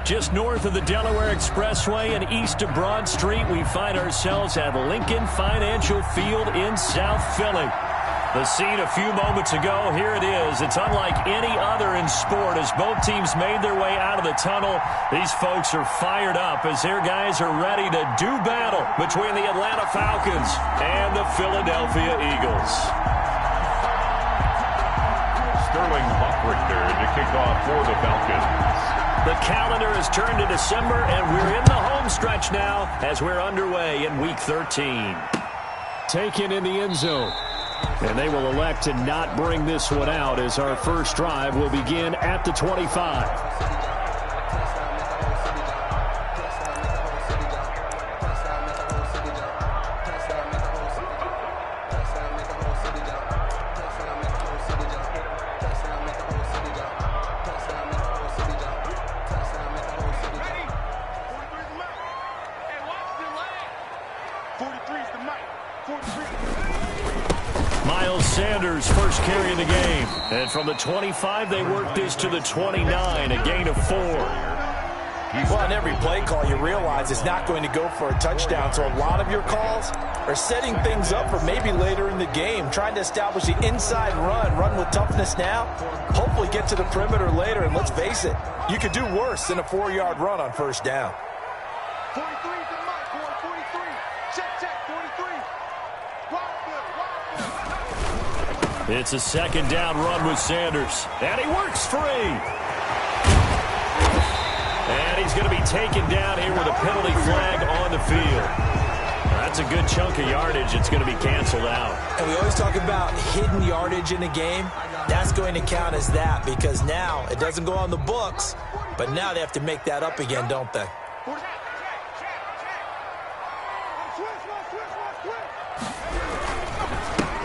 Just north of the Delaware Expressway and east of Broad Street, we find ourselves at Lincoln Financial Field in South Philly. The scene a few moments ago, here it is. It's unlike any other in sport as both teams made their way out of the tunnel. These folks are fired up as their guys are ready to do battle between the Atlanta Falcons and the Philadelphia Eagles. Sterling Hoffrichter to kick off for the Falcons. The calendar has turned to December, and we're in the home stretch now as we're underway in Week 13. Taken in the end zone. And they will elect to not bring this one out as our first drive will begin at the 25. First carry of the game. And from the 25, they work this to the 29, a gain of 4. Well, on every play call, you realize it's not going to go for a touchdown. So a lot of your calls are setting things up for maybe later in the game, trying to establish the inside run with toughness now, hopefully get to the perimeter later. And let's face it, you could do worse than a 4-yard run on first down. 43 to the mic, 43. Check, 43. It's a second down run with Sanders. And he works free. And he's going to be taken down here with a penalty flag on the field. That's a good chunk of yardage. It's going to be canceled out. And we always talk about hidden yardage in a game. That's going to count as that because now it doesn't go on the books, but now they have to make that up again, don't they?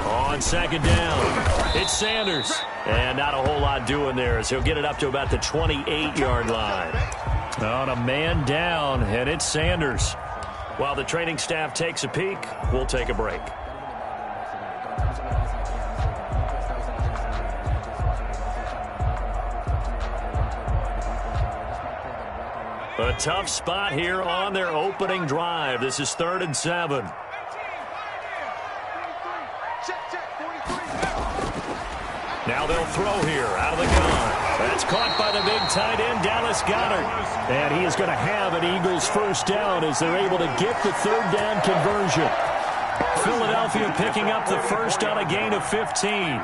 On second down, it's Sanders. And not a whole lot doing there as he'll get it up to about the 28-yard line. On a man down, and it's Sanders. While the training staff takes a peek, we'll take a break. A tough spot here on their opening drive. This is 3rd and 7. Now they'll throw here out of the gun. That's caught by the big tight end, Dallas Goedert. And he is going to have an Eagles first down as they're able to get the 3rd down conversion. Philadelphia picking up the first on a gain of 15.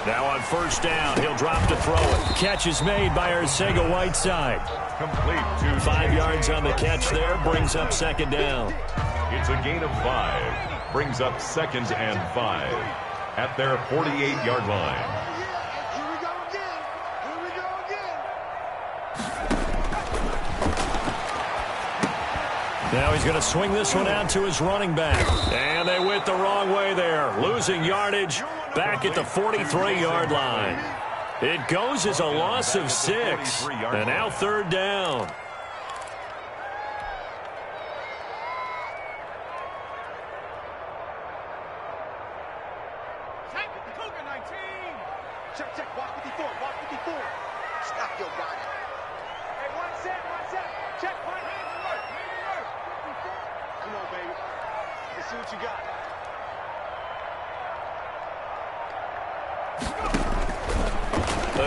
Now on first down, he'll drop to throw it. Catch is made by Arcega-Whiteside. Complete to 5 yards on the catch there, brings up second down. It's a gain of 5, brings up 2nd and 5 at their 48-yard line. Now he's going to swing this one out to his running back. And they went the wrong way there, losing yardage back at the 43-yard line. It goes as a loss of 6, and now 3rd down. Check, watch 54, watch 54. Stop your body. Hey, one set. Check, right hand to work. Come on, baby. Let's see what you got.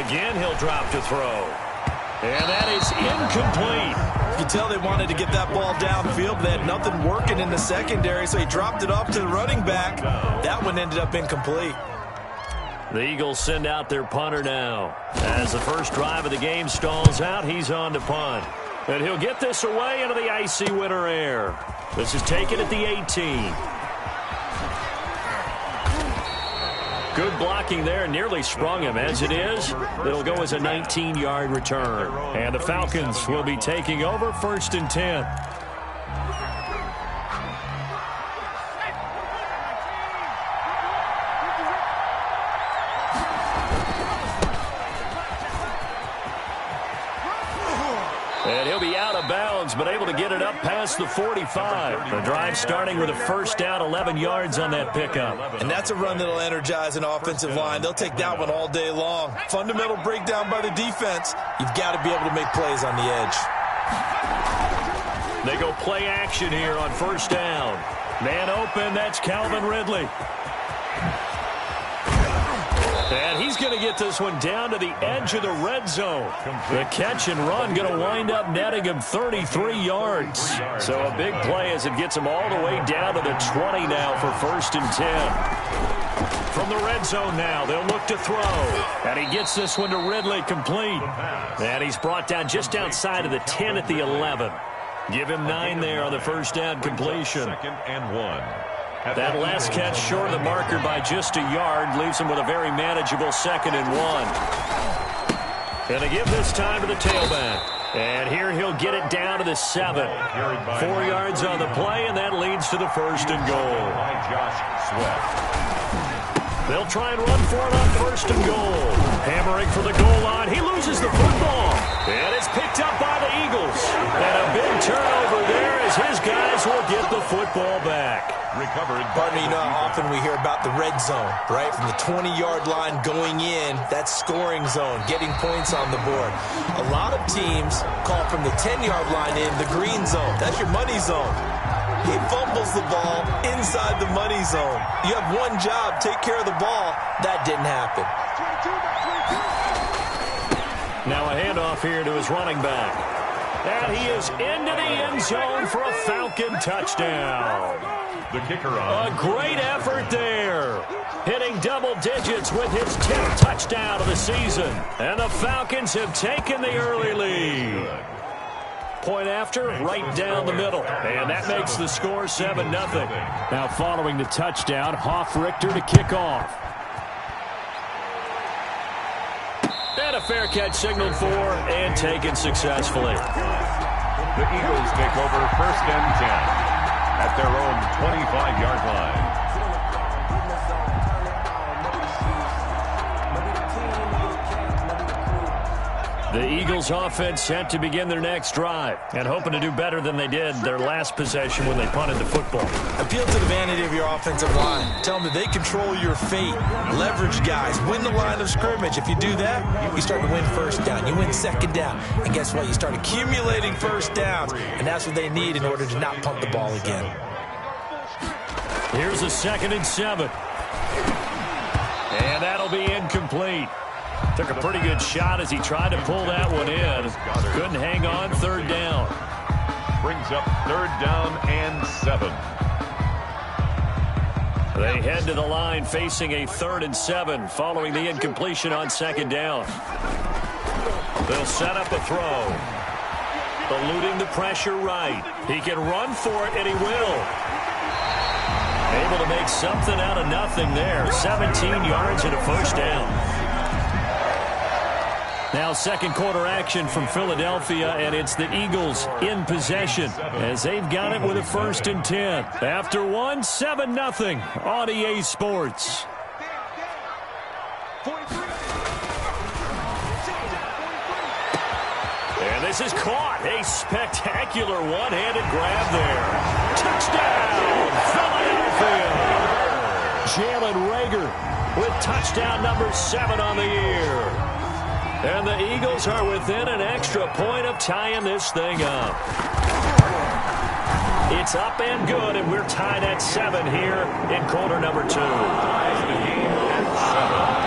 Again, he'll drop to throw. And that is incomplete. You can tell they wanted to get that ball downfield. They had nothing working in the secondary, so he dropped it off to the running back. That one ended up incomplete. The Eagles send out their punter now. As the first drive of the game stalls out, he's on to punt. And he'll get this away into the icy winter air. This is taken at the 18. Good blocking there, nearly sprung him. As it is, it'll go as a 19-yard return. And the Falcons will be taking over 1st and 10. And he'll be out of bounds, but able to get it up past the 45. The drive starting with a first down, 11 yards on that pickup. And that's a run that'll energize an offensive line. They'll take that one all day long. Fundamental breakdown by the defense. You've got to be able to make plays on the edge. They go play action here on first down. Man open, that's Calvin Ridley. And he's going to get this one down to the edge of the red zone. The catch and run going to wind up netting him 33 yards. So a big play as it gets him all the way down to the 20 now for first and 10. From the red zone now, they'll look to throw. And he gets this one to Ridley complete. And he's brought down just outside of the 10 at the 11. Give him 9 there on the first down completion. Second and 1. That last catch short of the marker by just a yard leaves him with a very manageable second and 1. And they give this time to the tailback. And here he'll get it down to the 7. 4 yards on the play, and that leads to the first and goal. They'll try and run for it on first and goal. Hammering for the goal line. He loses the football. And it's picked up by the Eagles. And a big turnover there as his guys will get the football back. Recovered. Partner, you know how often we hear about the red zone, right? From the 20-yard line going in, that's scoring zone, getting points on the board. A lot of teams call from the 10-yard line in the green zone. That's your money zone. He fumbles the ball inside the money zone. You have one job, take care of the ball. That didn't happen. Now a handoff here to his running back. And he is into the end zone for a Falcon touchdown. The kicker on. A great effort there. Hitting double digits with his 10th touchdown of the season. And the Falcons have taken the early lead. Point after, right down the middle. And that makes the score 7-0. Now following the touchdown, Hoff-Richter to kick off. And a fair catch signaled for and taken successfully. The Eagles take over first and 10 at their own 25-yard line. The Eagles offense set to begin their next drive and hoping to do better than they did their last possession when they punted the football. Appeal to the vanity of your offensive line. Tell them that they control your fate. Leverage guys. Win the line of scrimmage. If you do that, you start to win first down. You win second down. And guess what? You start accumulating first downs. And that's what they need in order to not punt the ball again. Here's a 2nd and 7. And that'll be incomplete. Took a pretty good shot as he tried to pull that one in. Couldn't hang on, 3rd down. Brings up 3rd down and 7. They head to the line facing a 3rd and 7 following the incompletion on 2nd down. They'll set up a throw. Eluding the pressure right. He can run for it, and he will. Able to make something out of nothing there. 17 yards and a first down. Now second quarter action from Philadelphia, and it's the Eagles in possession as they've got it with a 1st and 10. After one, 7-0 on EA Sports. And this is caught. A spectacular one-handed grab there. Touchdown, Philadelphia. Jalen Reagor with touchdown number 7 on the year. And the Eagles are within an extra point of tying this thing up. It's up and good, and we're tied at 7 here in quarter number 2. Ties the game at 7.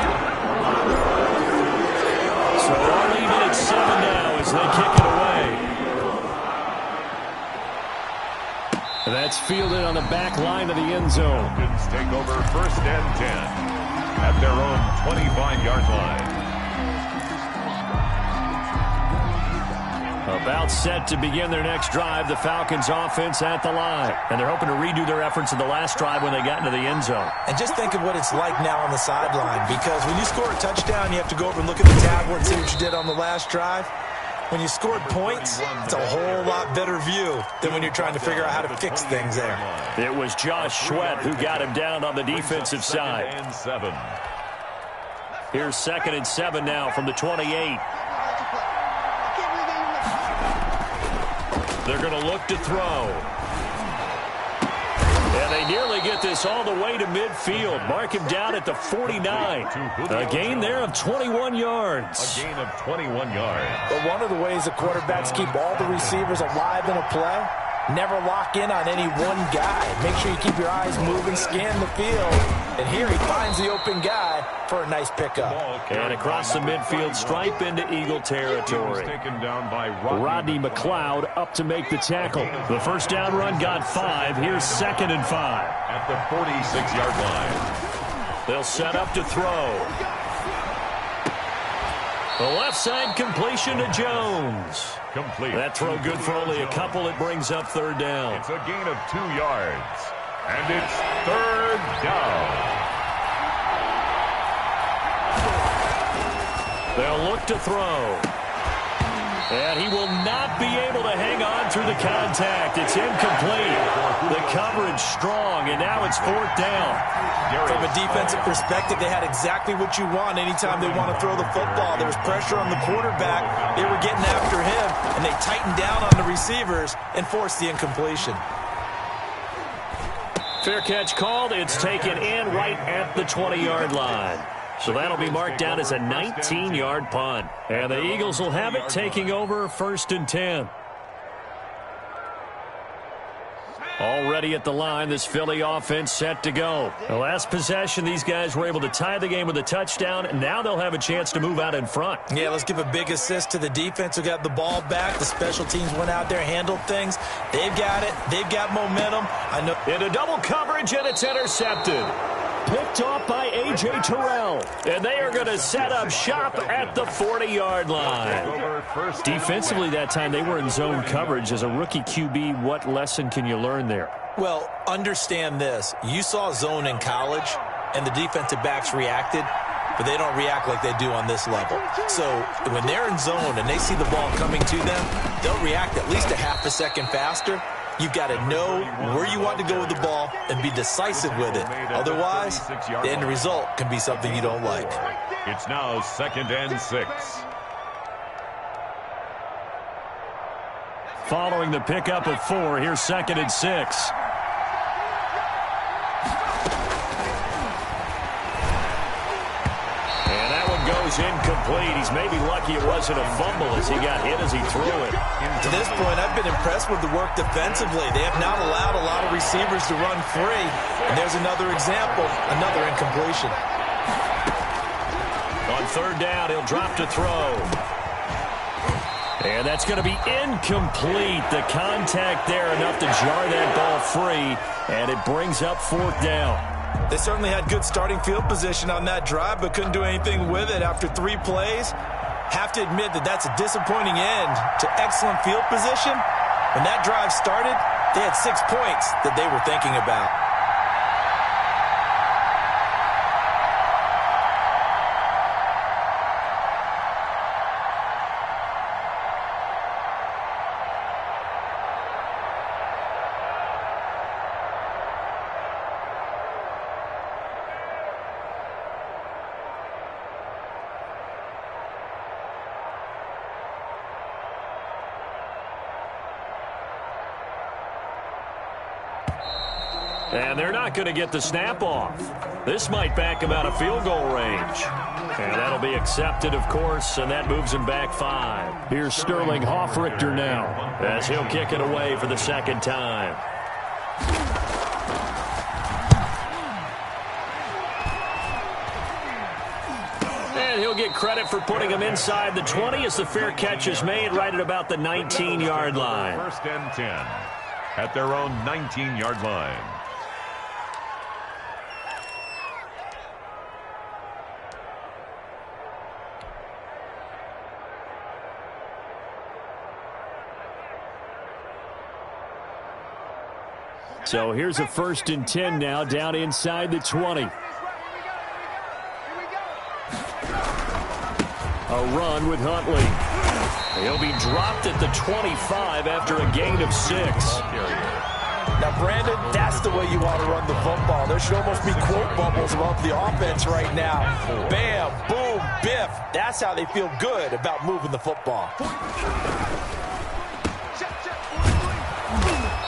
So we're leaving at 7 now as they kick it away. And that's fielded on the back line of the end zone. Falcons take over 1st and 10 at their own 25-yard line. About set to begin their next drive, the Falcons offense at the line. And they're hoping to redo their efforts in the last drive when they got into the end zone. And just think of what it's like now on the sideline, because when you score a touchdown, you have to go over and look at the tablet and see what you did on the last drive. When you scored points, it's a whole lot better view than when you're trying to figure out how to fix things there. It was Josh Sweat who got him down on the defensive side. Here's 2nd and 7 now from the 28. They're going to look to throw. And they nearly get this all the way to midfield. Mark him down at the 49. A gain there of 21 yards. A gain of 21 yards. But one of the ways the quarterbacks keep all the receivers alive in a play, never lock in on any one guy. Make sure you keep your eyes moving, scan the field. And here he finds the open guy for a nice pickup. And across the midfield stripe into Eagle territory. Taken down by Rodney McLeod up to make the tackle. The first down run got 5. Here's 2nd and 5. At the 46-yard line. They'll set up to throw. The left side completion to Jones. Complete. That throw good for only a couple. It brings up 3rd down. It's a gain of 2 yards. And it's 3rd down. They'll look to throw. And he will not be able to hang on through the contact. It's incomplete. The coverage strong, and now it's 4th down. From a defensive perspective, they had exactly what you want anytime they want to throw the football. There was pressure on the quarterback. They were getting after him, and they tightened down on the receivers and forced the incompletion. Fair catch called. It's taken in right at the 20-yard line. So that'll be marked down as a 19-yard punt. And the Eagles will have it, taking over 1st and 10. Already at the line, this Philly offense set to go. The last possession, these guys were able to tie the game with a touchdown, and now they'll have a chance to move out in front. Yeah, let's give a big assist to the defense who got the ball back. The special teams went out there, handled things. They've got it. They've got momentum. I know. Into double coverage, and it's intercepted. Picked off by A.J. Terrell. And they are going to set up shop at the 40-yard line. Defensively that time, they were in zone coverage. As a rookie QB, what lesson can you learn there? Well, understand this. You saw zone in college, and the defensive backs reacted, but they don't react like they do on this level. So when they're in zone and they see the ball coming to them, they'll react at least a half a second faster. You've got to know where you want to go with the ball and be decisive with it. Otherwise, the end result can be something you don't like. It's now 2nd and 6. Following the pickup of 4, here's 2nd and 6. Incomplete. He's maybe lucky it wasn't a fumble as he got hit as he threw it. To this point, I've been impressed with the work defensively. They have not allowed a lot of receivers to run free. And there's another example, another incompletion. On 3rd down, he'll drop to throw. And that's going to be incomplete. The contact there enough to jar that ball free. And it brings up 4th down. They certainly had good starting field position on that drive, but couldn't do anything with it after 3 plays. Have to admit that that's a disappointing end to excellent field position. When that drive started, they had 6 points that they were thinking about. And they're not going to get the snap off. This might back him out of field goal range. And that'll be accepted, of course, and that moves him back 5. Here's Sterling Hoffrichter now as he'll kick it away for the 2nd time. And he'll get credit for putting him inside the 20 as the fair catch is made right at about the 19-yard line. 1st and 10 at their own 19-yard line. So here's a 1st and 10 now down inside the 20. A run with Huntley. He'll be dropped at the 25 after a gain of 6. Now, Brandon, that's the way you want to run the football. There should almost be quote bubbles above the offense right now. Bam, boom, biff. That's how they feel good about moving the football.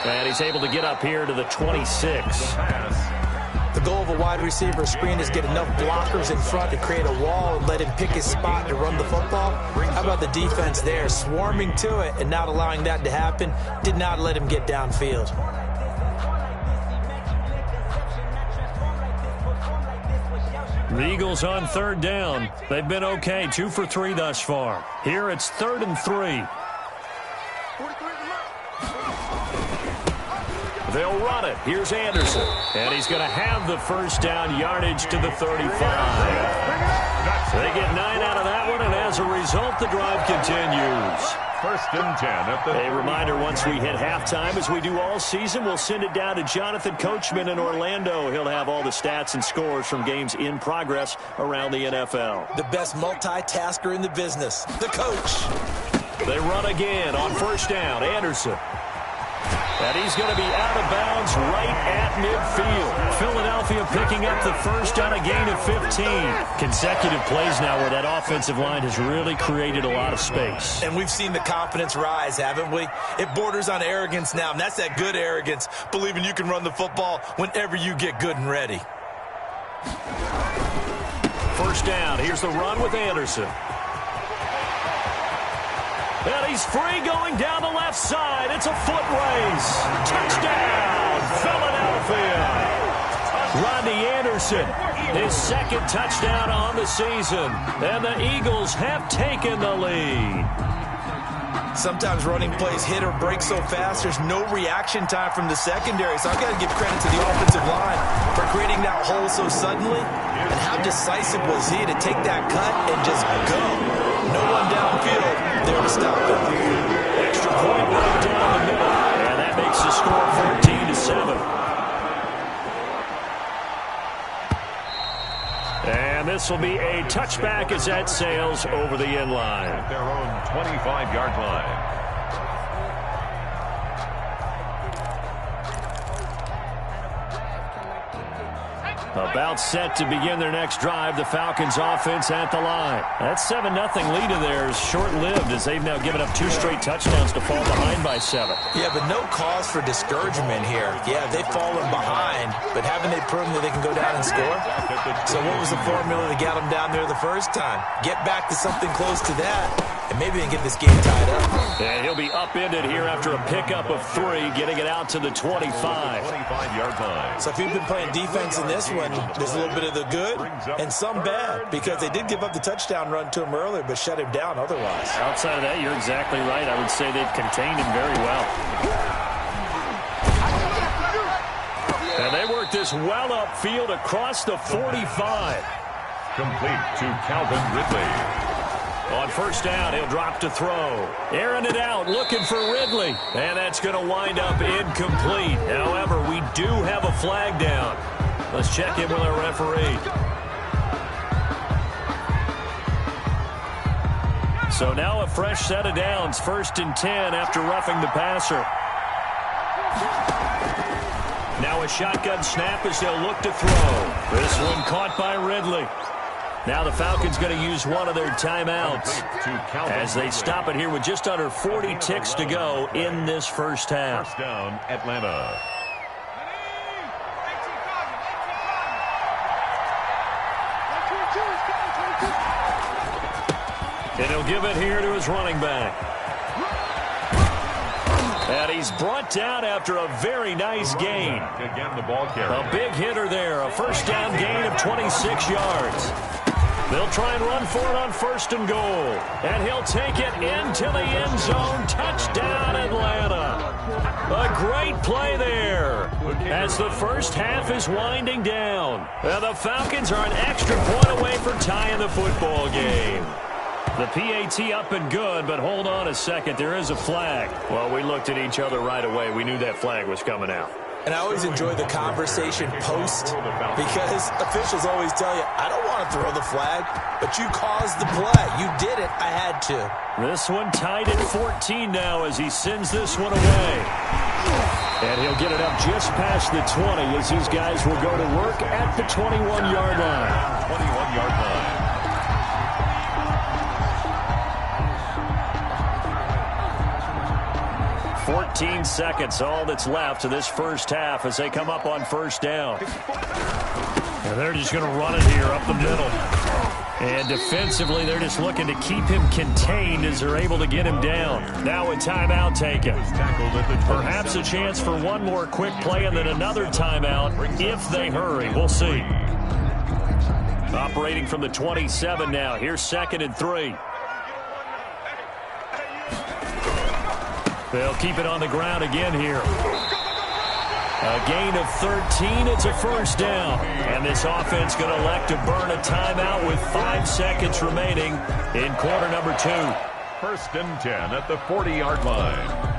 And he's able to get up here to the 26. The goal of a wide receiver screen is get enough blockers in front to create a wall and let him pick his spot to run the football. How about the defense there, swarming to it and not allowing that to happen? Did not let him get downfield. The Eagles on third down. They've been okay, 2 for 3 thus far. Here it's 3rd and 3. They'll run it. Here's Anderson. And he's going to have the first down, yardage to the 35. They get 9 out of that one, and as a result, the drive continues. 1st and 10 at the A reminder, once we hit halftime, as we do all season, we'll send it down to Jonathan Coachman in Orlando. He'll have all the stats and scores from games in progress around the NFL. The best multitasker in the business, the coach. They run again on 1st down. Anderson. And he's going to be out of bounds right at midfield. Philadelphia picking up the first on a gain of 15. Consecutive plays now where that offensive line has really created a lot of space. And we've seen the confidence rise, haven't we? It borders on arrogance now, and that's that good arrogance, believing you can run the football whenever you get good and ready. 1st down. Here's the run with Anderson. And he's free going down the left side. It's a foot race. Touchdown, Philadelphia. Rodney Anderson, his 2nd touchdown on the season. And the Eagles have taken the lead. Sometimes running plays hit or break so fast, there's no reaction time from the secondary. So I've got to give credit to the offensive line for creating that hole so suddenly. And how decisive was he to take that cut and just go? No one downfield there to stop it. Extra point right down the middle. And that makes the score 14-7. And this will be a touchback as that sails over the end line. At their own 25-yard line. About set to begin their next drive. The Falcons offense at the line. That 7-0 lead of theirs short-lived as they've now given up 2 straight touchdowns to fall behind by 7. Yeah, but no cause for discouragement here. Yeah, they've fallen behind, but haven't they proven that they can go down and score? So what was the formula that got them down there the first time? Get back to something close to that, and maybe they can get this game tied up. And he'll be upended here after a pickup of 3, getting it out to the 25. 25-yard line. So if you've been playing defense in this one, there's a little bit of the good and some bad, because they did give up the touchdown run to him earlier, but shut him down otherwise. Outside of that, you're exactly right. I would say they've contained him very well. And they work this well upfield across the 45. Complete to Calvin Ridley. On 1st down, he'll drop to throw. Airing it out, looking for Ridley. And that's going to wind up incomplete. However, we do have a flag down. Let's check in with our referee. So now a fresh set of downs. 1st and 10 after roughing the passer. Now a shotgun snap as they'll look to throw. This one caught by Ridley. Now the Falcons going to use one of their timeouts as they stop it here with just under 40 ticks to go in this first half. 1st down, Atlanta. And he'll give it here to his running back. And he's brought down after a very nice gain. Again, the ball carrier. A big hitter there. A 1st down gain of 26 yards. They'll try and run for it on 1st and goal. And he'll take it into the end zone. Touchdown, Atlanta. A great play there as the first half is winding down. And the Falcons are an extra point away from tying the football game. The PAT up and good, but hold on a second. There is a flag. Well, we looked at each other right away. We knew that flag was coming out. And I always enjoy the conversation post, because officials always tell you, I don't want to throw the flag, but you caused the play. You did it. I had to. This one tied at 14 now as he sends this one away. And he'll get it up just past the 20 as these guys will go to work at the 21-yard line. 21-yard line. 14 seconds, all that's left of this first half as they come up on first down. And they're just going to run it here up the middle. And defensively, they're just looking to keep him contained as they're able to get him down. Now a timeout taken. Perhaps a chance for one more quick play and then another timeout if they hurry. We'll see. Operating from the 27 now. Here's 2nd and 3. They'll keep it on the ground again here. A gain of 13. It's a first down. And this offense going to elect to burn a timeout with 5 seconds remaining in quarter number 2. 1st and 10 at the 40-yard line.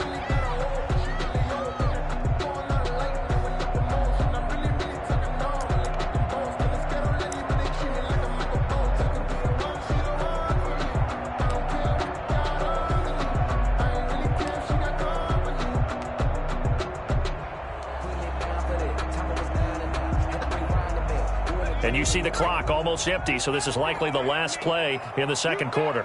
And you see the clock almost empty, so this is likely the last play in the second quarter.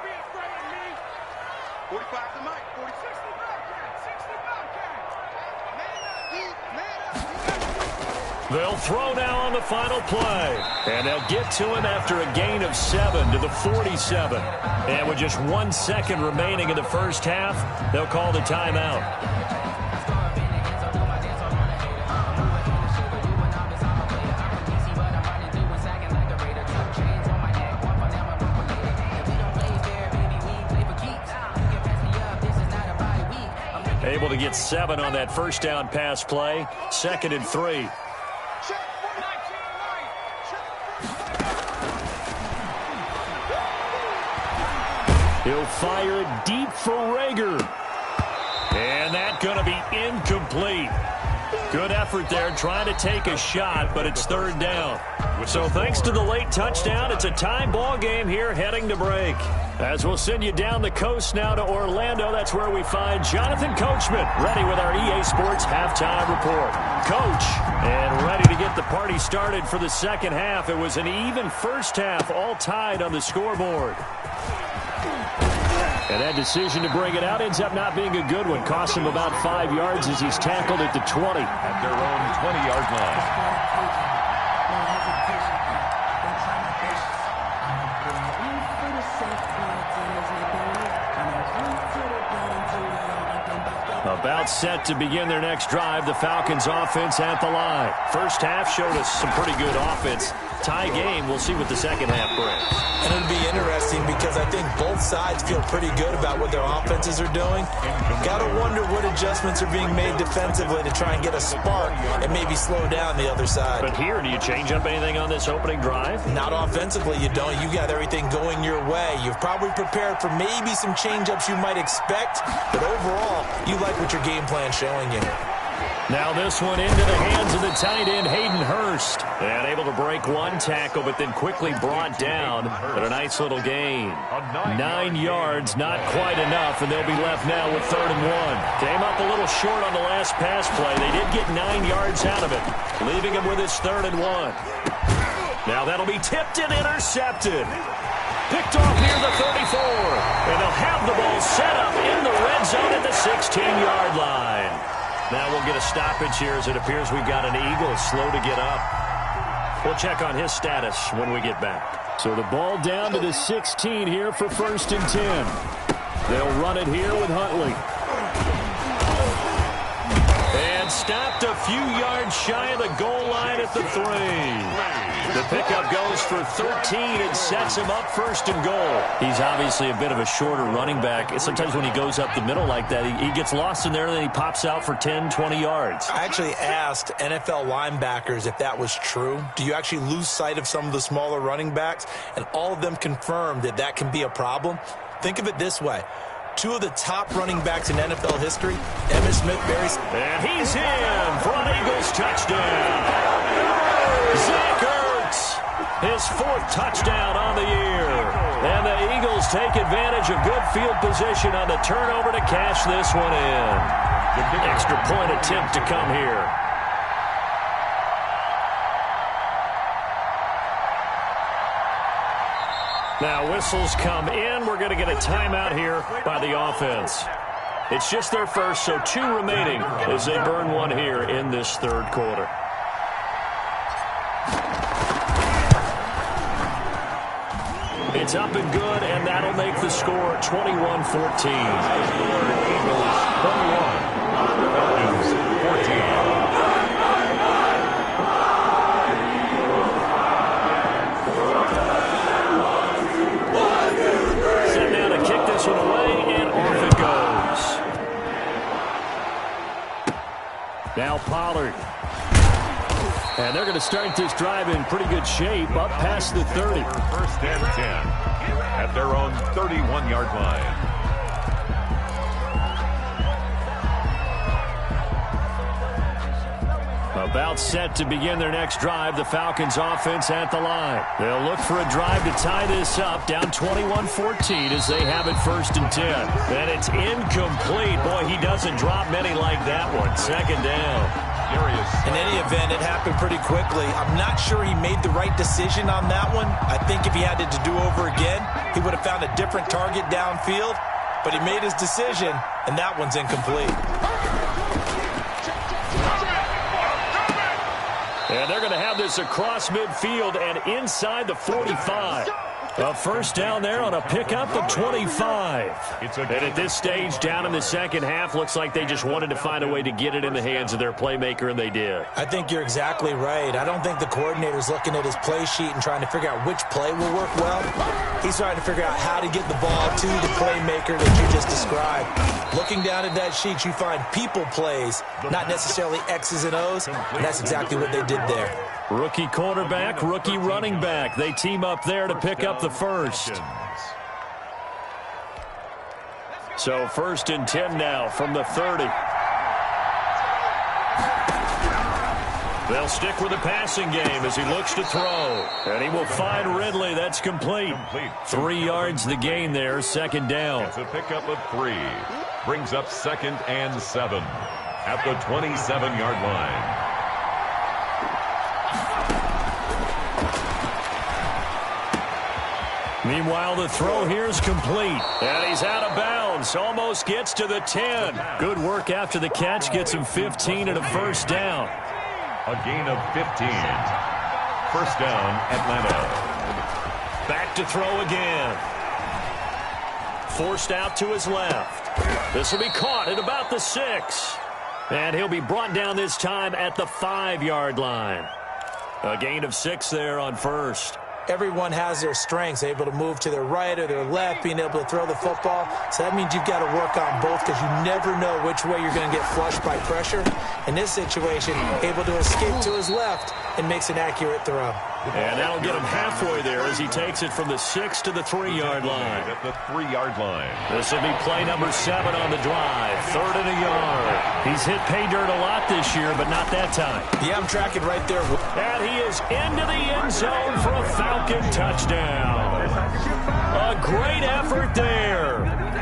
They'll throw now on the final play. And they'll get to him after a gain of 7 to the 47. And with just 1 second remaining in the first half, they'll call the timeout. Able to get 7 on that first down pass play. 2nd and 3. He'll fire it deep for Rager. And that's going to be incomplete. Good effort there trying to take a shot, but it's 3rd down. So thanks to the late touchdown, it's a tie ball game here heading to break. As we'll send you down the coast now to Orlando, that's where we find Jonathan Coachman ready with our EA Sports halftime report. Coach, and ready to get the party started for the second half. It was an even first half, all tied on the scoreboard. And that decision to bring it out ends up not being a good one. Cost him about 5 yards as he's tackled at the 20. At their own 20-yard line. About set to begin their next drive, the Falcons offense at the line. First half showed us some pretty good offense. Tie game, we'll see what the second half brings. And it'll be interesting because I think both sides feel pretty good about what their offenses are doing. Got to wonder what adjustments are being made defensively to try and get a spark and maybe slow down the other side. But here, do you change up anything on this opening drive? Not offensively, you don't. You got everything going your way. You've probably prepared for maybe some change-ups you might expect, but overall, you like what your game plan's showing you. Now this one into the hands of the tight end, Hayden Hurst. And able to break one tackle, but then quickly brought down. But a nice little gain. 9 yards, not quite enough, and they'll be left now with 3rd and 1. Came up a little short on the last pass play. They did get 9 yards out of it, leaving him with his 3rd and 1. Now that'll be tipped and intercepted. Picked off near the 34. And they'll have the ball set up in the red zone at the 16-yard line. Now we'll get a stoppage here as it appears we've got an Eagle slow to get up. We'll check on his status when we get back. So the ball down to the 16 here for 1st and 10. They'll run it here with Huntley. And stopped a few yards shy of the goal line at the 3. The pickup goes for 13 and sets him up 1st and goal. He's obviously a bit of a shorter running back. Sometimes when he goes up the middle like that, he gets lost in there and then he pops out for 10, 20 yards. I actually asked NFL linebackers if that was true. Do you actually lose sight of some of the smaller running backs? And all of them confirmed that that can be a problem. Think of it this way. 2 of the top running backs in NFL history, Emmitt Smith, and he's in for an Eagles touchdown. Zach Ertz, his 4th touchdown on the year. And the Eagles take advantage of good field position on the turnover to cash this one in. Extra point attempt to come here. Now whistles come in. We're going to get a timeout here by the offense. It's just their first, so 2 remaining as they burn one here in this third quarter. It's up and good, and that'll make the score 21-14. Eagles 21, Falcons 14. Now Pollard. And they're going to start this drive in pretty good shape, up past the 30. First and 10 at their own 31-yard line. About set to begin their next drive, the Falcons offense at the line. They'll look for a drive to tie this up, down 21-14 as they have it first and 10. And it's incomplete. Boy, he doesn't drop many like that one. Second down. In any event, it happened pretty quickly. I'm not sure he made the right decision on that one. I think if he had it to do over again, he would have found a different target downfield. But he made his decision, and that one's incomplete. And they're going to have this across midfield and inside the 45. A first down there on a pickup of 25. And at this stage, down in the second half, looks like they just wanted to find a way to get it in the hands of their playmaker, and they did. I think you're exactly right. I don't think the coordinator's looking at his play sheet and trying to figure out which play will work well. He's trying to figure out how to get the ball to the playmaker that you just described. Looking down at that sheet, you find people plays, not necessarily X's and O's, and that's exactly what they did there. Rookie quarterback, rookie running back. They team up there to pick up the first. So first and 10 now from the 30. They'll stick with the passing game as he looks to throw. And he will find Ridley. That's complete. 3 yards the gain there, second down. It's a pickup of 3. Brings up second and 7 at the 27-yard line. Meanwhile, the throw here is complete. And he's out of bounds. Almost gets to the 10. Good work after the catch. Gets him 15 and a first down. A gain of 15. First down, Atlanta. Back to throw again. Forced out to his left. This will be caught at about the 6. And he'll be brought down this time at the 5-yard line. A gain of 6 there on first. Everyone has their strengths, able to move to their right or their left, being able to throw the football. So that means you've got to work on both because you never know which way you're going to get flushed by pressure. In this situation, able to escape to his left and makes an accurate throw. And that'll get him halfway there as he takes it from the 6 to the 3-yard line. At the 3-yard line. This will be play number 7 on the drive. 3rd and a yard. He's hit pay dirt a lot this year, but not that time. Yeah, I'm tracking right there. And he is into the end zone for a Falcon touchdown. A great effort there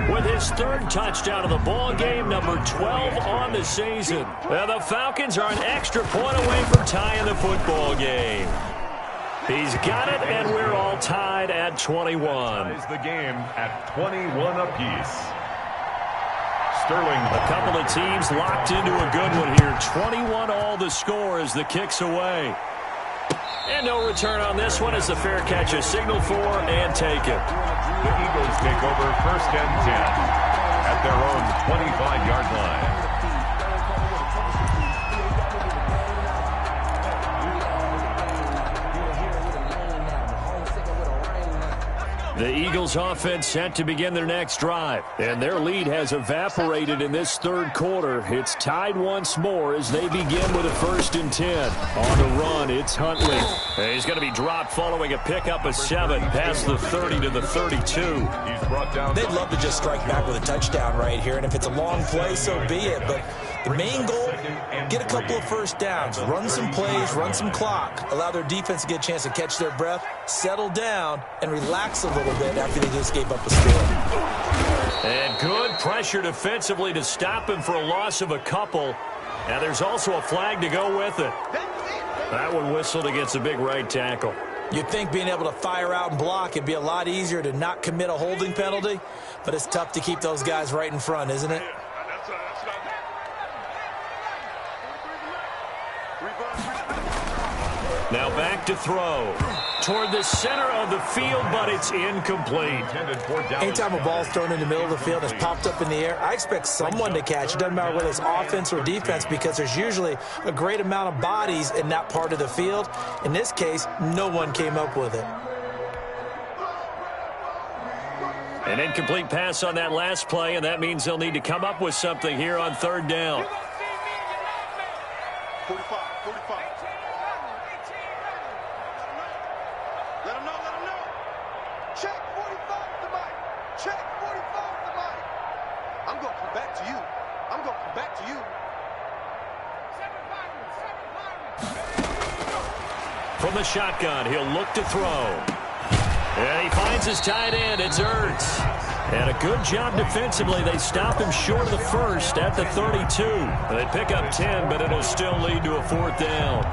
with his 3rd touchdown of the ball game, number 12 on the season. And the Falcons are an extra point away from tying the football game. He's got it, and we're all tied at 21. Ties the game at 21 apiece. Sterling. A couple of teams locked into a good one here. 21 all the score as the kick's away. And no return on this one as the fair catch is signaled for and taken. The Eagles take over first and 10 at their own 25-yard line. The Eagles offense set to begin their next drive, and their lead has evaporated in this 3rd quarter. It's tied once more as they begin with a 1st and 10. On the run, it's Huntley. And he's going to be dropped following a pickup of 7 past the 30 to the 32. He's brought down. They'd love to just strike back with a touchdown right here, and if it's a long play, so be it. But the main goal, get a couple of first downs, run some plays, run some clock, allow their defense to get a chance to catch their breath, settle down, and relax a little bit after they just gave up a score. And good pressure defensively to stop him for a loss of a couple. Now there's also a flag to go with it. That one whistled against a big right tackle. You'd think being able to fire out and block it'd be a lot easier to not commit a holding penalty, but it's tough to keep those guys right in front, isn't it? Now back to throw. Toward the center of the field, but it's incomplete. Anytime a ball's thrown in the middle of the field and it's popped up in the air, I expect someone to catch. It doesn't matter whether it's offense or defense, because there's usually a great amount of bodies in that part of the field. In this case, no one came up with it. An incomplete pass on that last play, and that means they'll need to come up with something here on third down. 45. Let him know. Check 45 the mic. Check 45 the mic. I'm going to come back to you. From the shotgun, he'll look to throw. And he finds his tight end. It's Ertz. And a good job defensively. They stop him short of the first at the 32. They pick up 10, but it'll still lead to a fourth down.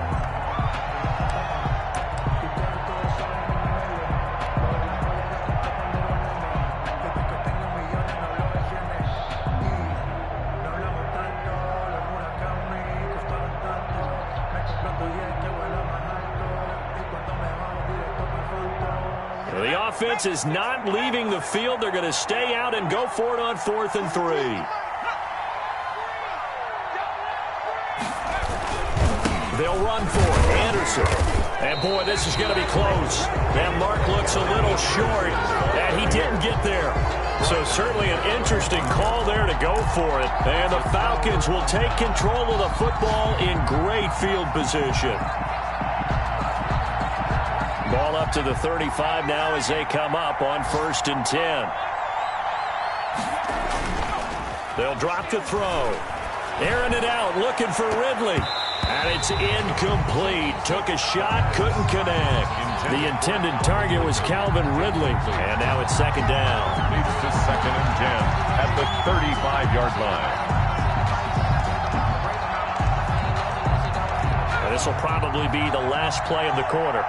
The offense is not leaving the field. They're going to stay out and go for it on 4th and 3. They'll run for it. Anderson. And, boy, this is going to be close. That mark looks a little short, and he didn't get there. So certainly an interesting call there to go for it. And the Falcons will take control of the football in great field position. Ball up to the 35 now as they come up on 1st and 10. They'll drop the throw. Airing it out, looking for Ridley. And it's incomplete. Took a shot, couldn't connect. The intended target was Calvin Ridley. And now it's 2nd down. Leads to 2nd and 10 at the 35-yard line. And this will probably be the last play of the quarter.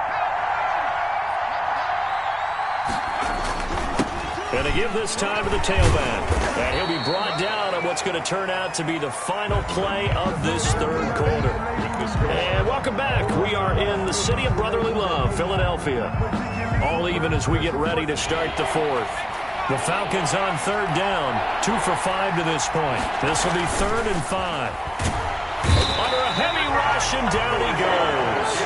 And to give this time to the tailback. And he'll be brought down on what's going to turn out to be the final play of this 3rd quarter. And welcome back. We are in the city of brotherly love, Philadelphia. All even as we get ready to start the 4th. The Falcons on 3rd down. 2 for 5 to this point. This will be 3rd and 5. Under a heavy rush, and down he goes.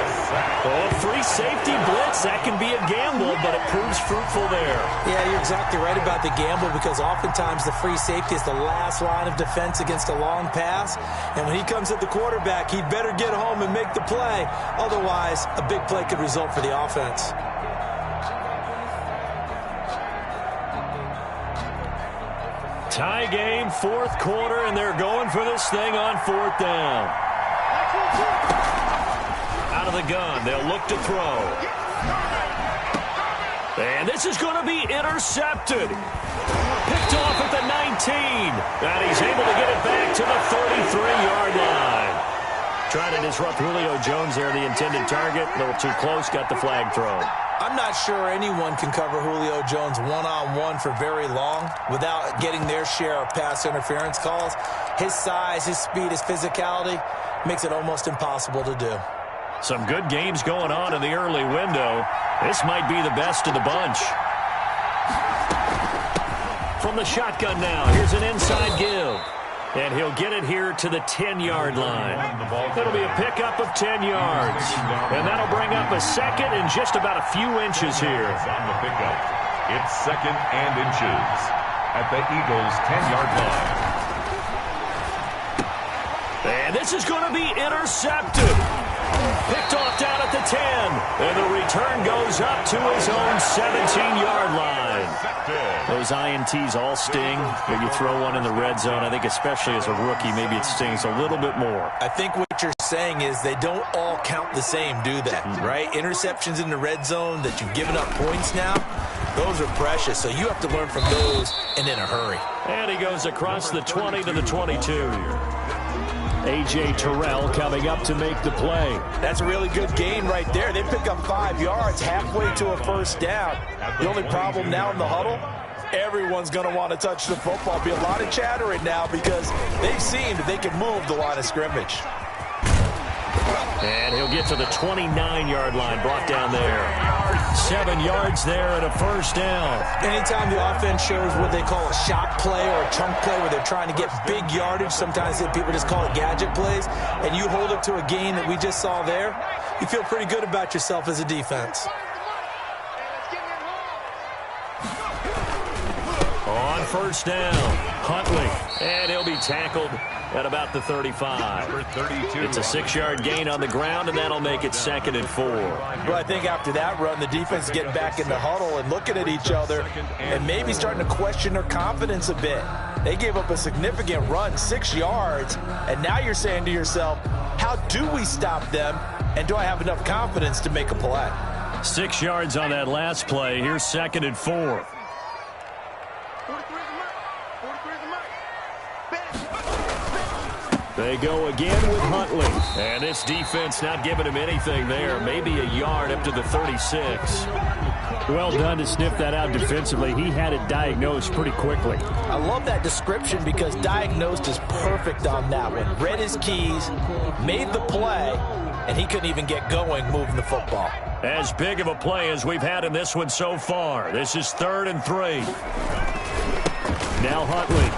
Oh, free safety blitz, that can be a gamble, but it proves fruitful there. Yeah, you're exactly right about the gamble, because oftentimes the free safety is the last line of defense against a long pass. And when he comes at the quarterback, he'd better get home and make the play. Otherwise, a big play could result for the offense. Tie game, 4th quarter, and they're going for this thing on 4th down. Out of the gun, they'll look to throw. And this is going to be intercepted. Picked off at the 19. And he's able to get it back to the 33-yard line. Trying to disrupt Julio Jones there, the intended target. A little too close, got the flag thrown. I'm not sure anyone can cover Julio Jones one-on-one for very long without getting their share of pass interference calls. His size, his speed, his physicality makes it almost impossible to do. Some good games going on in the early window. This might be the best of the bunch. From the shotgun now, here's an inside give. And he'll get it here to the 10-yard line. It'll be a pickup of 10 yards. And that'll bring up a 2nd and just about a few inches here. On the pickup, it's 2nd and inches at the Eagles' 10-yard line. And this is going to be intercepted. Picked off down at the 10. And the return goes up to his own 17-yard line. Those INTs all sting. When you throw one in the red zone, I think especially as a rookie, maybe it stings a little bit more. I think what you're saying is they don't all count the same, do they? Right? Interceptions in the red zone that you've given up points now, those are precious. So you have to learn from those and in a hurry. And he goes across the 20 to the 22. A.J. Terrell coming up to make the play. That's a really good gain right there. They pick up 5 yards halfway to a 1st down. The only problem now in the huddle, everyone's going to want to touch the football. Be a lot of chattering now because they've seen that they can move the line of scrimmage. And he'll get to the 29-yard line, brought down there. 7 yards there and a first down. Anytime the offense shows what they call a shot play or a chunk play where they're trying to get big yardage, sometimes people just call it gadget plays, and you hold it to a gain that we just saw there, you feel pretty good about yourself as a defense. On first down, Huntley, and he'll be tackled at about the 35. It's a 6-yard gain on the ground, and that'll make it 2nd and 4. Well, I think after that run, the defense is getting back in the huddle and looking at each other and maybe starting to question their confidence a bit. They gave up a significant run, 6 yards, and now you're saying to yourself, how do we stop them, and do I have enough confidence to make a play? 6 yards on that last play. Here's 2nd and 4. They go again with Huntley. And this defense not giving him anything there. Maybe a yard up to the 36. Well done to sniff that out defensively. He had it diagnosed pretty quickly. I love that description because diagnosed is perfect on that one. Read his keys, made the play, and he couldn't even get going moving the football. As big of a play as we've had in this one so far. This is 3rd and 3. Now Huntley.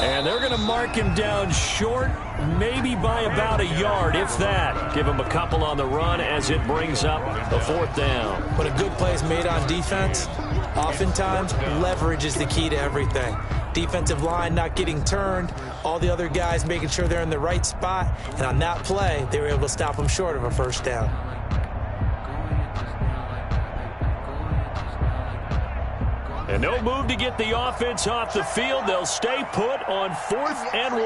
And they're going to mark him down short, maybe by about a yard, if that. Give him a couple on the run as it brings up a 4th down. When a good play is made on defense, oftentimes leverage is the key to everything. Defensive line not getting turned, all the other guys making sure they're in the right spot, and on that play, they were able to stop him short of a 1st down. And no move to get the offense off the field. They'll stay put on 4th and 1.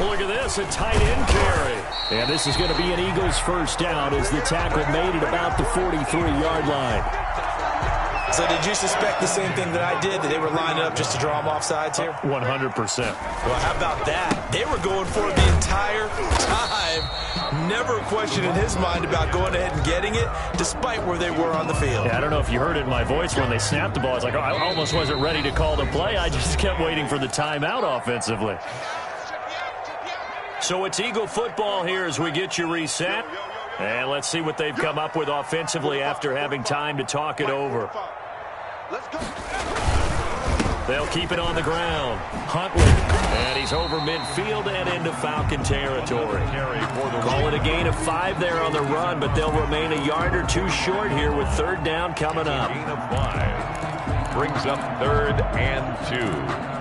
Look at this, a tight end carry. And this is going to be an Eagles 1st down as the tackle made at about the 43-yard line. So did you suspect the same thing that I did, that they were lining up just to draw him off sides here? 100%. Well, how about that? They were going for it the entire time. Never a question in his mind about going ahead and getting it, despite where they were on the field. Yeah, I don't know if you heard it in my voice when they snapped the ball. It's like, oh, I almost wasn't ready to call the play. I just kept waiting for the timeout offensively. So it's Eagle football here as we get you reset. And let's see what they've come up with offensively after having time to talk it over. They'll keep it on the ground. Huntley, and he's over midfield and into Falcon territory. Call it a gain of 5 there on the run, but they'll remain a yard or 2 short here with 3rd down coming up. Gain of 5 brings up 3rd and 2.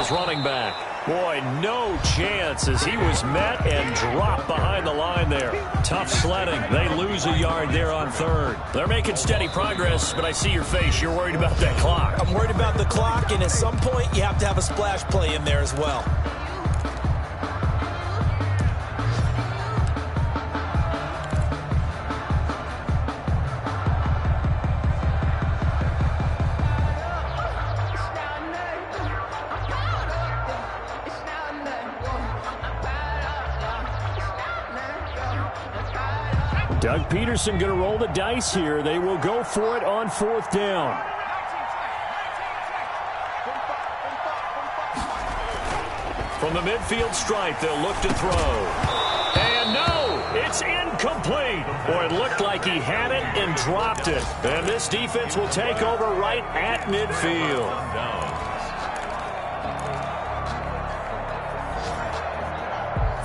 Running back. Boy, no chance as he was met and dropped behind the line there. Tough sledding. They lose a yard there on 3rd. They're making steady progress, but I see your face. You're worried about that clock. I'm worried about the clock, and at some point you have to have a splash play in there as well. Doug Peterson going to roll the dice here. They will go for it on 4th down. From the midfield stripe, they'll look to throw. And no, it's incomplete. Or it looked like he had it and dropped it. And this defense will take over right at midfield.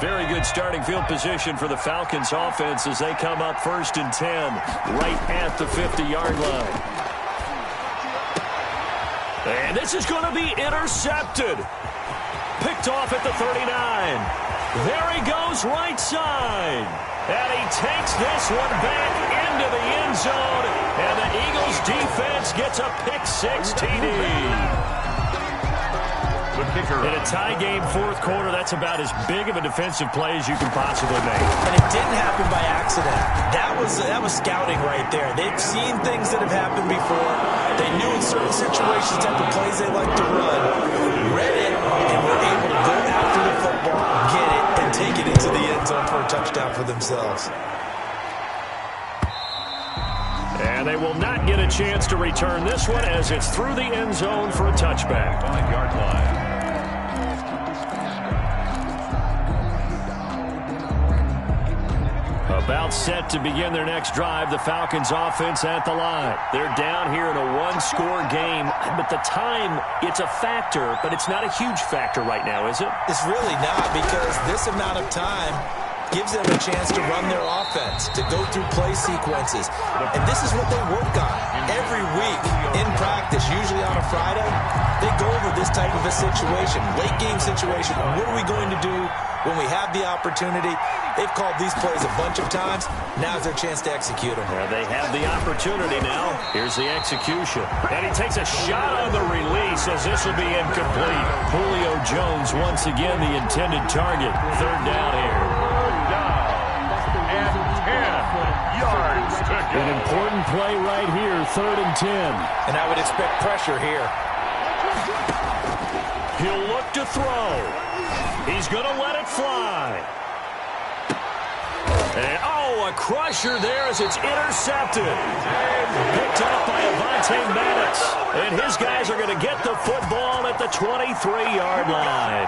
Very good starting field position for the Falcons offense as they come up 1st and 10 right at the 50-yard line. And this is going to be intercepted. Picked off at the 39. There he goes right side. And he takes this one back into the end zone. And the Eagles defense gets a pick 6 TD. The kicker. In a tie game fourth quarter, that's about as big of a defensive play as you can possibly make. And it didn't happen by accident. That was scouting right there. They've seen things that have happened before. They knew in certain situations type of plays they like to run, read it, and were able to go after the football, get it, and take it into the end zone for a touchdown for themselves. And they will not get a chance to return this one as it's through the end zone for a touchback. 5-yard line. About set to begin their next drive, the Falcons offense at the line. They're down here in a one-score game, but the time, it's a factor, but it's not a huge factor right now, is it? It's really not, because this amount of time gives them a chance to run their offense, to go through play sequences. And this is what they work on every week in practice, usually on a Friday. They go over this type of a situation, late game situation. What are we going to do when we have the opportunity? They've called these plays a bunch of times. Now's their chance to execute them. Well, they have the opportunity now. Here's the execution. And he takes a shot on the release as this will be incomplete. Julio Jones once again the intended target. Third down here. An important play right here, 3rd and 10. And I would expect pressure here. He'll look to throw. He's going to let it fly. And, a crusher there as it's intercepted. Picked up by Avonte Maddox. And his guys are going to get the football at the 23-yard line.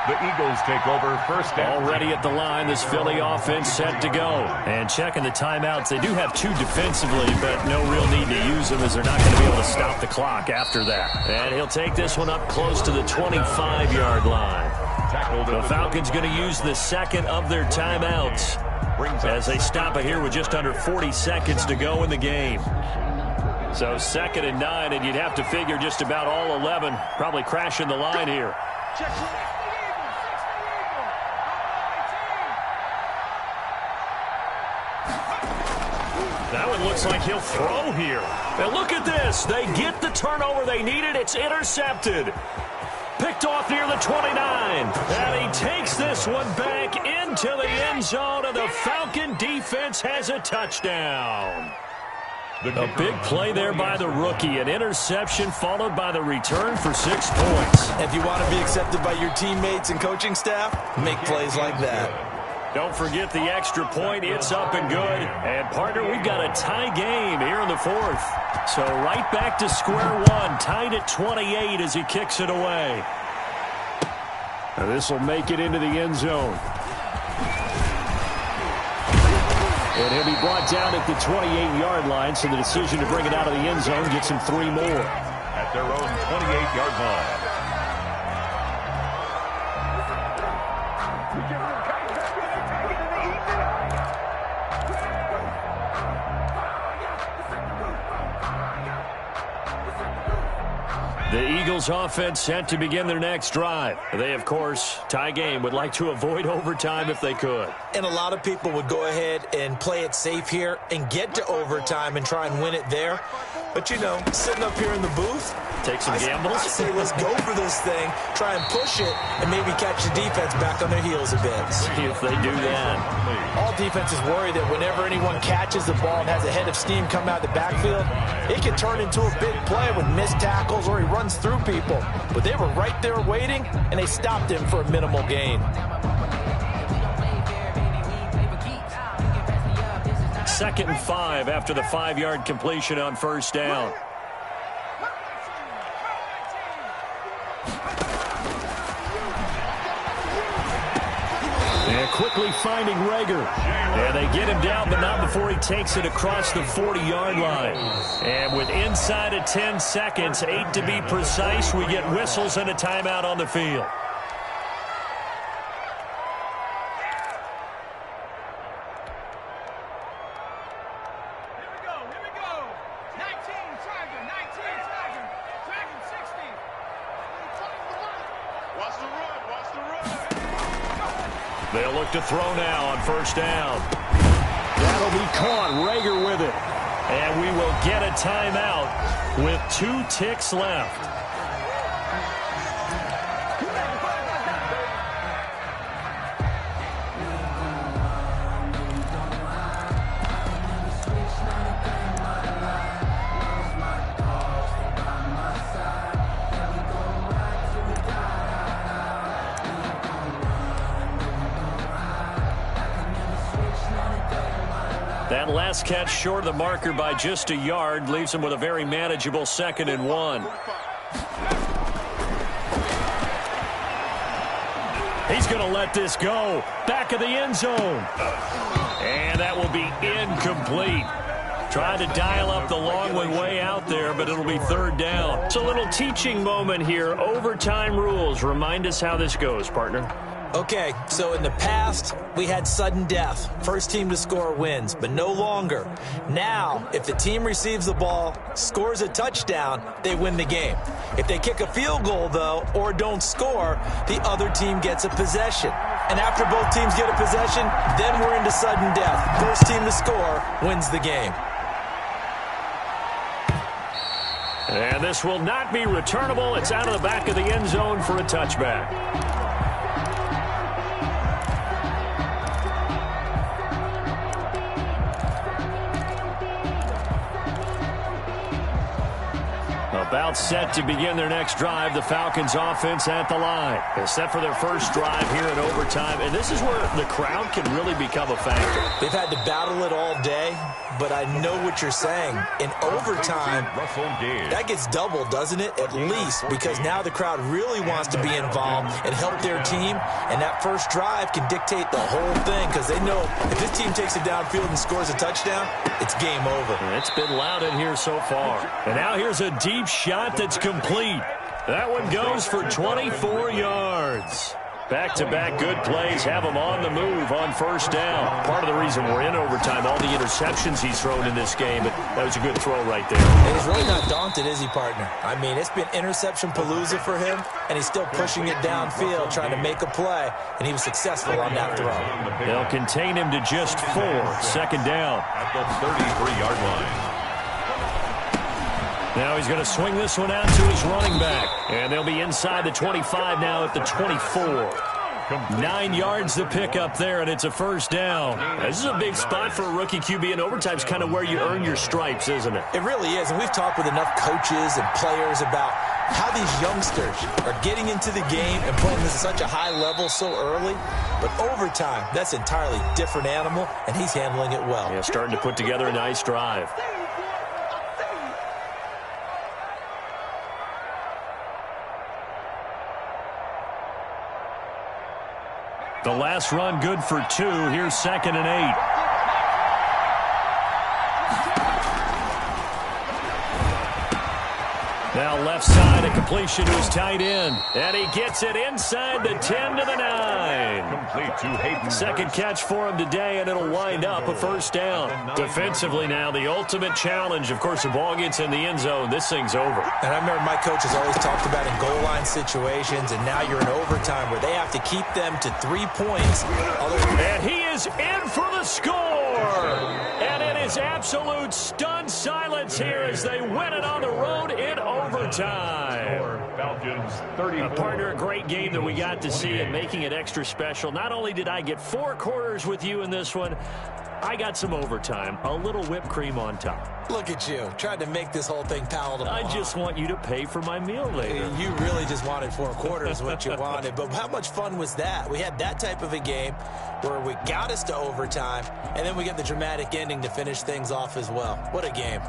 The Eagles take over first down. Already at the line, this Philly offense set to go. And checking the timeouts, they do have 2 defensively, but no real need to use them as they're not going to be able to stop the clock after that. And he'll take this one up close to the 25-yard line. The Falcons going to use the second of their timeouts as they stop it here with just under 40 seconds to go in the game. So 2nd and 9, and you'd have to figure just about all 11 probably crashing the line here. That one looks like he'll throw here. And look at this. They get the turnover they needed. It's intercepted. Picked off near the 29. And he takes this one back into the end zone, and the Falcon defense has a touchdown. A big play there by the rookie. An interception followed by the return for 6 points. If you want to be accepted by your teammates and coaching staff, make plays like that. Don't forget the extra point. It's up and good. And, partner, we've got a tie game here in the 4th. So right back to square one, tied at 28 as he kicks it away. And this will make it into the end zone. And he'll be brought down at the 28-yard line, so the decision to bring it out of the end zone gets him 3 more. At their own 28-yard line. The Eagles offense set to begin their next drive. They, of course, tie game, would like to avoid overtime if they could. And a lot of people would go ahead and play it safe here and get to overtime and try and win it there. But, you know, sitting up here in the booth, take some gambles. I say let's go for this thing, try and push it, and maybe catch the defense back on their heels a bit. See if they do that. All defenses worry that whenever anyone catches the ball and has a head of steam come out of the backfield, it can turn into a big play with missed tackles or he runs through people. But they were right there waiting, and they stopped him for a minimal gain. 2nd and 5 after the 5-yard completion on first down. And quickly finding Rager. And they get him down, but not before he takes it across the 40-yard line. And with inside of 10 seconds, 8 to be precise, we get whistles and a timeout on the field. They'll look to throw now on first down. That'll be caught. Rager with it. And we will get a timeout with 2 ticks left. That last catch short of the marker by just a yard leaves him with a very manageable 2nd and 1. He's going to let this go. Back of the end zone. And that will be incomplete. Tried to dial up the long one way out there, but it'll be 3rd down. It's a little teaching moment here. Overtime rules. Remind us how this goes, partner. Okay, so in the past, we had sudden death. First team to score wins, but no longer. Now, if the team receives the ball, scores a touchdown, they win the game. If they kick a field goal, though, or don't score, the other team gets a possession. And after both teams get a possession, then we're into sudden death. First team to score wins the game. And this will not be returnable. It's out of the back of the end zone for a touchback. About set to begin their next drive. The Falcons offense at the line. They're set for their first drive here in overtime. And this is where the crowd can really become a factor. They've had to battle it all day, but I know what you're saying. In overtime, that gets doubled, doesn't it? At least, because now the crowd really wants to be involved and help their team. And that first drive can dictate the whole thing because they know if this team takes it downfield and scores a touchdown, it's game over. And it's been loud in here so far. And now here's a deep shot that's complete. That one goes for 24 yards. Back-to-back good plays have him on the move on first down. Part of the reason we're in overtime, all the interceptions he's thrown in this game, but that was a good throw right there. And he's really not daunted, is he, partner? I mean, it's been interception palooza for him, and he's still pushing it downfield, trying to make a play, and he was successful on that throw. They'll contain him to just 4. 2nd down. At the 33-yard line. Now he's going to swing this one out to his running back. And they'll be inside the 25 now at the 24. 9 yards to pick up there, and it's a first down. This is a big spot for a rookie QB, and overtime's kind of where you earn your stripes, isn't it? It really is, and we've talked with enough coaches and players about how these youngsters are getting into the game and playing this at such a high level so early. But overtime, that's an entirely different animal, and he's handling it well. Yeah, starting to put together a nice drive. The last run good for 2. Here's 2nd and 8. Now left side, a completion to his tight end. And he gets it inside the 10 to the 9. Complete to Hayden. Second catch for him today, and it'll wind up a first down. Defensively now, the ultimate challenge. Of course, the ball gets in the end zone. This thing's over. And I remember my coach has always talked about in goal line situations, and now you're in overtime where they have to keep them to 3 points. And he is in for the score. And it is absolute stunned silence here as they win it on the road in overtime. Falcons 34. Partner, a great game that we got to see and making it extra special. Not only did I get 4 quarters with you in this one, I got some overtime, a little whipped cream on top. Look at you, trying to make this whole thing palatable. I just want you to pay for my meal later. You really just wanted 4 quarters, what you wanted. But how much fun was that? We had that type of a game where we got us to overtime, and then we get the dramatic ending to finish things off as well. What a game.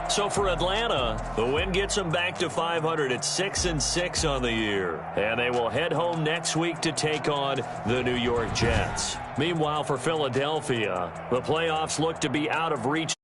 So for Atlanta, the win gets them back to 500 at 6-6 on the year. And they will head home next week to take on the New York Jets. Meanwhile, for Philadelphia, the playoffs look to be out of reach.